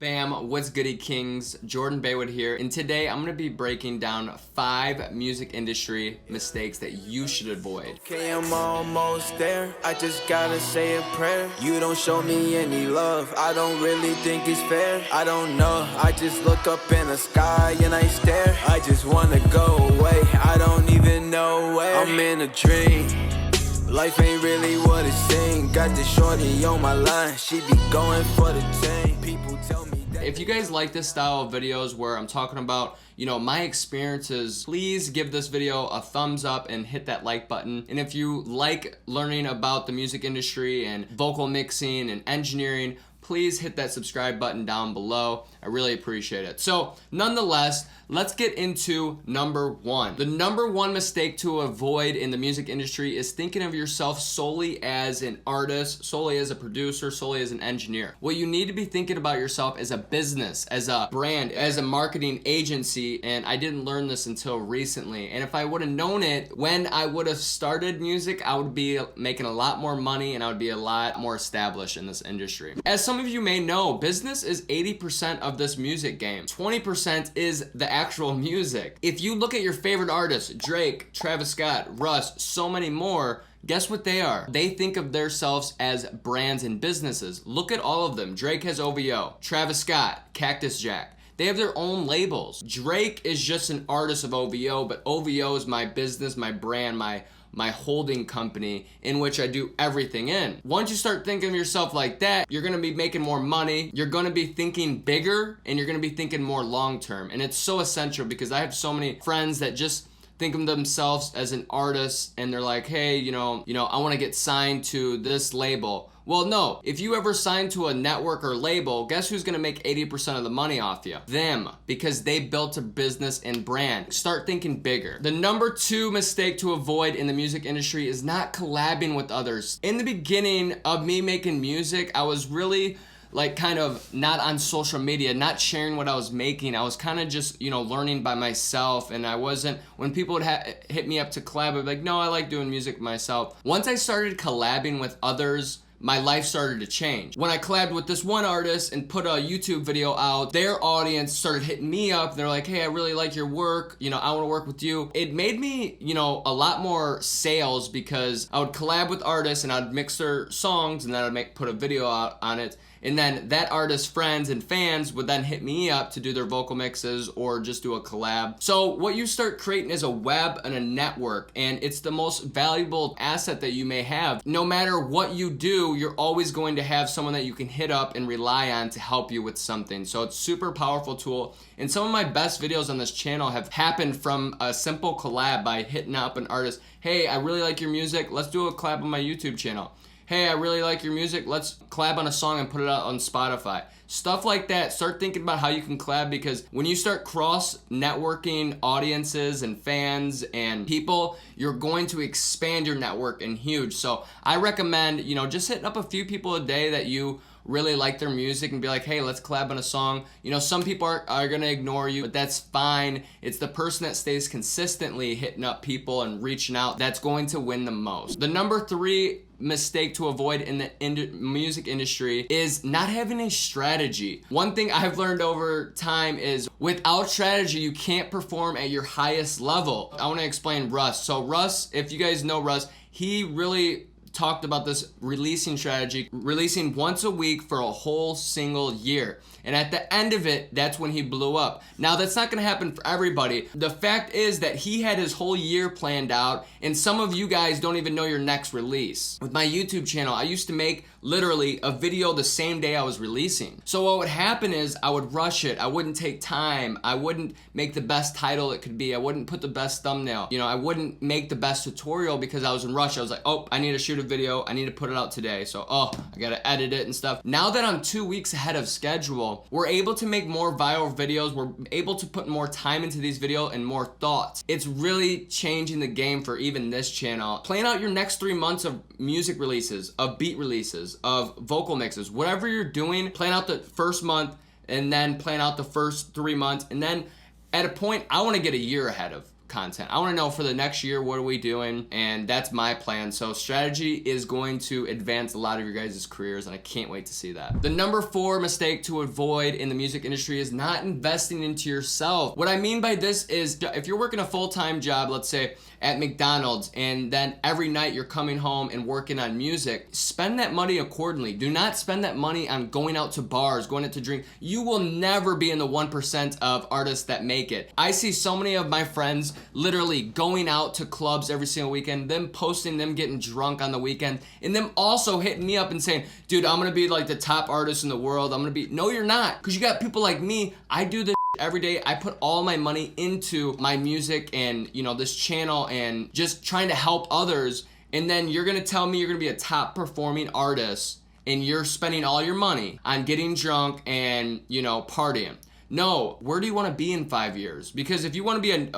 Fam, what's goody kings? Jordan Baywood here, and today I'm gonna be breaking down 5 music industry mistakes that you should avoid. Okay, I'm almost there. I just gotta say a prayer. You don't show me any love. I don't really think it's fair. I don't know. I just look up in the sky and I stare. I just wanna go away. I don't even know where. I'm in a dream. Life ain't really what it seems. Got this shorty on my line. She be going for the team. People tell me that. If you guys like this style of videos where I'm talking about, my experiences, please give this video a thumbs up and hit that like button. And if you like learning about the music industry and vocal mixing and engineering, please hit that subscribe button down below. I really appreciate it. So nonetheless, let's get into number 1. The number 1 mistake to avoid in the music industry is thinking of yourself solely as an artist, solely as a producer, solely as an engineer. What you need to be thinking about yourself as a business, as a brand, as a marketing agency, and I didn't learn this until recently. And if I would have known it when I would have started music, I would be making a lot more money and I would be a lot more established in this industry. As some of you may know, business is 80% of this music game. 20% is the actual music. If you look at your favorite artists, Drake, Travis Scott, Russ, so many more, guess what they are? They think of themselves as brands and businesses. Look at all of them. Drake has OVO, Travis Scott, Cactus Jack. They have their own labels. Drake is just an artist of OVO, but OVO is my business, my brand, my holding company in which I do everything in. Once you start thinking of yourself like that, you're gonna be making more money, you're gonna be thinking bigger, and you're gonna be thinking more long term. And it's so essential because I have so many friends that just think of themselves as an artist and they're like, hey, I wanna get signed to this label. Well, no, if you ever sign to a network or label, guess who's gonna make 80% of the money off you? Them, because they built a business and brand. Start thinking bigger. The number 2 mistake to avoid in the music industry is not collabing with others. In the beginning of me making music, I was really kind of not on social media, not sharing what I was making. I was kind of just, learning by myself, and I wasn't, when people would hit me up to collab, I'd be like, no, I like doing music myself. Once I started collabing with others, my life started to change. When I collabed with this one artist and put a YouTube video out, their audience started hitting me up. They're like, hey, I really like your work. I wanna work with you. It made me, a lot more sales because I would collab with artists and I'd mix their songs and then I'd put a video out on it. And then that artist's friends and fans would then hit me up to do their vocal mixes or just do a collab. So what you start creating is a web and a network, and it's the most valuable asset that you may have. No matter what you do, you're always going to have someone that you can hit up and rely on to help you with something. So it's a super powerful tool. And some of my best videos on this channel have happened from a simple collab by hitting up an artist. Hey, I really like your music. Let's do a collab on my YouTube channel. Hey, I really like your music. Let's collab on a song and put it out on Spotify. Stuff like that. Start thinking about how you can collab, because when you start cross-networking audiences and fans and people, you're going to expand your network and huge. So I recommend, just hitting up a few people a day that you really like their music and be like, hey, let's collab on a song. Some people are gonna ignore you, but that's fine. It's the person that stays consistently hitting up people and reaching out that's going to win the most. The number 3 mistake to avoid in the music industry is not having a strategy. One thing I've learned over time is without strategy, you can't perform at your highest level. I want to explain Russ. So Russ, if you guys know Russ, he really talked about this releasing strategy, releasing once a week for a whole single year. And at the end of it, that's when he blew up. Now, that's not gonna happen for everybody. The fact is that he had his whole year planned out, and some of you guys don't even know your next release. With my YouTube channel, I used to make literally a video the same day I was releasing. So what would happen is I would rush it. I wouldn't take time. I wouldn't make the best title it could be. I wouldn't put the best thumbnail. I wouldn't make the best tutorial because I was in rush. I was like, oh, I need to shoot a video. I need to put it out today. So, I gotta edit it and stuff. Now that I'm 2 weeks ahead of schedule, we're able to make more viral videos. We're able to put more time into these videos and more thoughts. It's really changing the game for even this channel. Plan out your next 3 months of music releases, of beat releases, of vocal mixes. Whatever you're doing, plan out the first month and then plan out the first 3 months. And then at a point, I want to get a year ahead of, content. I want to know for the next year, what are we doing? And that's my plan. So strategy is going to advance a lot of your guys' careers, and I can't wait to see that. The number 4 mistake to avoid in the music industry is not investing into yourself. What I mean by this is, if you're working a full-time job, let's say at McDonald's, and then every night you're coming home and working on music, spend that money accordingly. Do not spend that money on going out to bars, going out to drink. You will never be in the 1% of artists that make it. I see so many of my friends literally going out to clubs every single weekend, them posting them getting drunk on the weekend, and them also hitting me up and saying, dude, I'm gonna be like the top artist in the world. I'm gonna be, no, you're not. Because you got people like me. I do this every day. I put all my money into my music and, you know, this channel and just trying to help others. And then you're gonna tell me you're gonna be a top performing artist and you're spending all your money on getting drunk and, you know, partying. No, where do you want to be in 5 years? Because if you want to be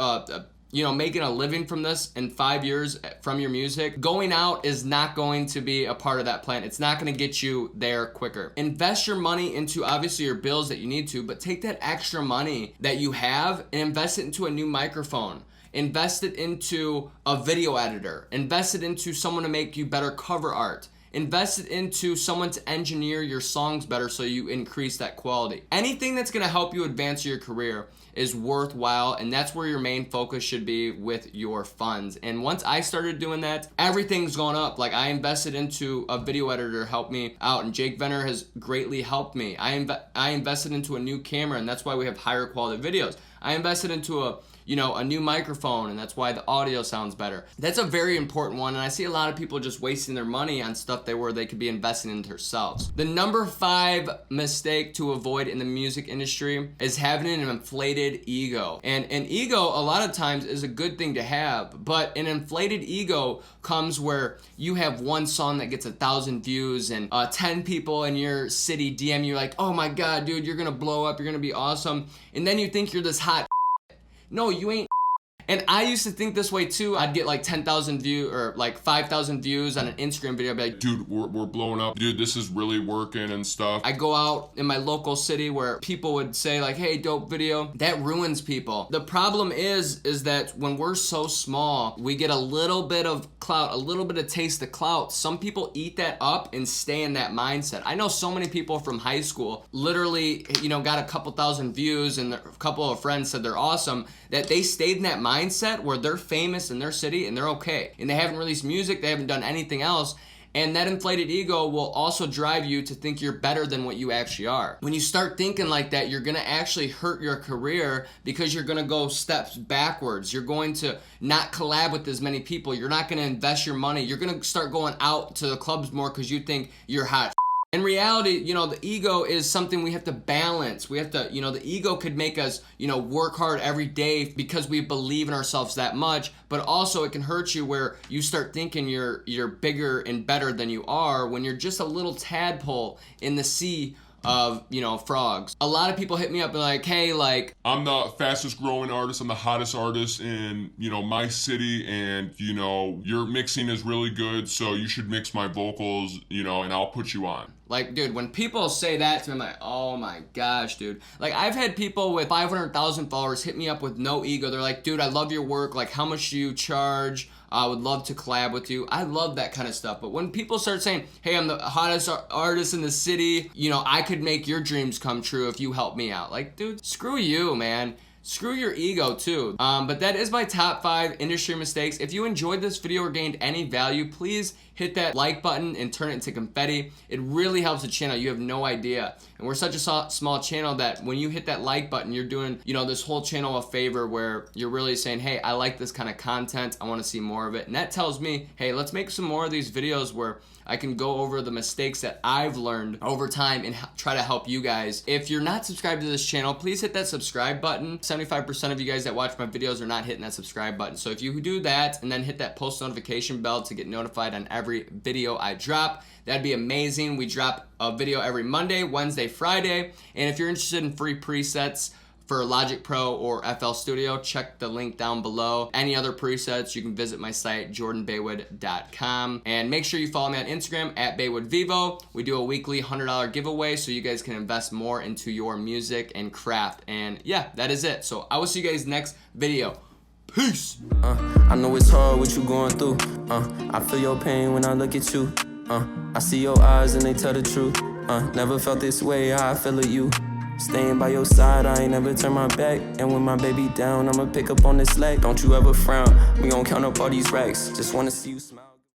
making a living from this in 5 years from your music, going out is not going to be a part of that plan. It's not going to get you there quicker. Invest your money into obviously your bills that you need to, but take that extra money that you have and invest it into a new microphone. Invest it into a video editor. Invest it into someone to make you better cover art. Invest it into someone to engineer your songs better so you increase that quality. Anything that's gonna help you advance your career is worthwhile, and that's where your main focus should be with your funds. And once I started doing that, everything's gone up. Like, I invested into a video editor to help me out, and Jake Venner has greatly helped me. I invested into a new camera, and that's why we have higher quality videos. I invested into a new microphone, and that's why the audio sounds better. That's a very important one, and I see a lot of people just wasting their money on stuff where they could be investing into themselves. The number 5 mistake to avoid in the music industry is having an inflated ego. And an ego, a lot of times, is a good thing to have, but an inflated ego comes where you have one song that gets 1,000 views and 10 people in your city DM you like, oh my god, dude, you're gonna blow up, you're gonna be awesome, and then you think you're this hot. No, you ain't. And I used to think this way too. I'd get like 10,000 views or like 5,000 views on an Instagram video. I'd be like, dude, we're blowing up. Dude, this is really working and stuff. I go out in my local city where people would say like, hey, dope video. That ruins people. The problem is that when we're so small, we get a little bit of clout, a little bit of taste of clout. Some people eat that up and stay in that mindset. I know so many people from high school literally, got a couple thousand views and a couple of friends said they're awesome, that they stayed in that mindset where they're famous in their city and they're okay. And they haven't released music, they haven't done anything else. And that inflated ego will also drive you to think you're better than what you actually are. When you start thinking like that, you're gonna actually hurt your career because you're gonna go steps backwards. You're going to not collab with as many people. You're not gonna invest your money. You're gonna start going out to the clubs more because you think you're hot. In reality, the ego is something we have to balance. We have to, the ego could make us, work hard every day because we believe in ourselves that much, but also it can hurt you where you start thinking you're bigger and better than you are when you're just a little tadpole in the sea of, frogs. A lot of people hit me up and like, hey, like, I'm the fastest growing artist, I'm the hottest artist in, my city, and, your mixing is really good, so you should mix my vocals, and I'll put you on. Like, dude, when people say that to me, I'm like, oh my gosh, dude. Like, I've had people with 500,000 followers hit me up with no ego. They're like, dude, I love your work. Like, how much do you charge? I would love to collab with you. I love that kind of stuff. But when people start saying, hey, I'm the hottest artist in the city, I could make your dreams come true if you help me out. Like, dude, screw you, man. Screw your ego too. But that is my top 5 industry mistakes. If you enjoyed this video or gained any value, please hit that like button and turn it into confetti. It really helps the channel. You have no idea. And we're such a small channel that when you hit that like button, you're doing, this whole channel a favor where you're really saying, hey, I like this kind of content. I want to see more of it. And that tells me, hey, let's make some more of these videos where I can go over the mistakes that I've learned over time and try to help you guys. If you're not subscribed to this channel, please hit that subscribe button. 75% of you guys that watch my videos are not hitting that subscribe button. So if you do that and then hit that post notification bell to get notified on every video I drop, that'd be amazing. We drop a video every Monday, Wednesday, Friday. And if you're interested in free presets for Logic Pro or FL Studio, check the link down below. Any other presets, you can visit my site, jordanbaywood.com. And make sure you follow me on Instagram at BaywoodVivo. We do a weekly $100 giveaway so you guys can invest more into your music and craft. And yeah, that is it. So I will see you guys next video. Peace. I know it's hard what you going through. I feel your pain when I look at you. I see your eyes and they tell the truth. Never felt this way, how I feel at you. Staying by your side, I ain't never turn my back. And when my baby down, I'ma pick up on this slack. Don't you ever frown, we gon' count up all these racks. Just wanna see you smile.